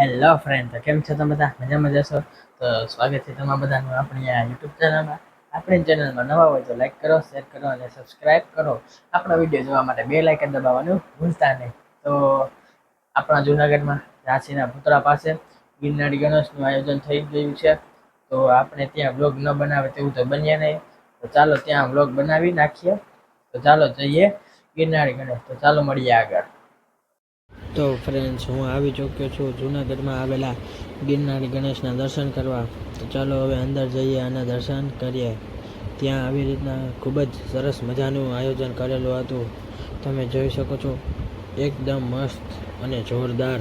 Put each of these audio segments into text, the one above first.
Hello friend, તો કેમ છો તમે બધા? મજામાં જશો? તો સ્વાગત છે તમારા બધાનું આપણી આ યુટ્યુબ ચેનલમાં. આપણી ચેનલમાં નવા હોય તો લાઈક કરો, શેર કરો અને સબસ્ક્રાઈબ કરો. આપણા વિડીયો જોવા માટે બે લાઇકન દબાવવાનું ભૂલતા નહીં. તો આપણા જૂનાગઢમાં રાંચીના પુતળા પાસે ગિરનારી ગણેશનું આયોજન થઈ ગયું છે. તો આપણે ત્યાં વ્લોગ ન બનાવે તેવું તો બન્યા નહીં. તો ચાલો ત્યાં વ્લોગ બનાવી નાખીએ. તો ચાલો જઈએ ગિરનારી ગણેશ. તો ચાલો મળીએ આગળ. તો ફ્રેન્ડ્સ, હું આવી ચૂક્યો છું જૂનાગઢમાં આવેલા ગિરનારી ગણેશના દર્શન કરવા. તો ચાલો હવે અંદર જઈએ અને દર્શન કરીએ. ત્યાં આવી રીતના ખૂબ જ સરસ મજાનું આયોજન કરેલું હતું. તમે જોઈ શકો છો, એકદમ મસ્ત અને જોરદાર.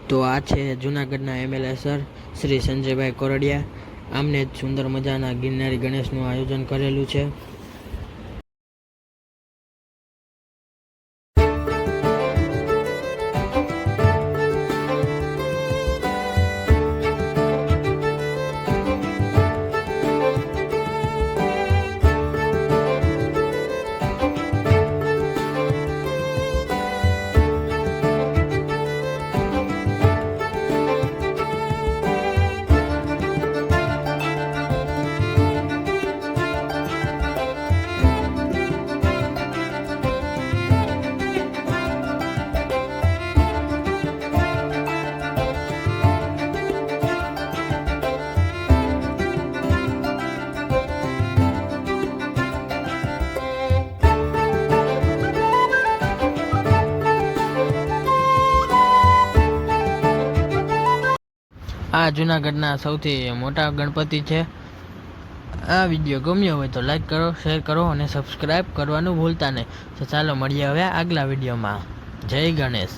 તો આ છે જૂનાગઢના એમએલએ સર શ્રી સંજયભાઈ કોરડિયા. આમને જ સુંદર મજાના ગિરનારી ગણેશનું આયોજન કરેલું છે. આ જૂનાગઢના સૌથી મોટા ગણપતિ છે. આ વિડીયો ગમ્યો હોય તો લાઈક કરો, શેર કરો અને સબસ્ક્રાઈબ કરવાનું ભૂલતા નહીં. તો ચાલો મળીએ હવે આગલા વિડીયોમાં. જય ગણેશ.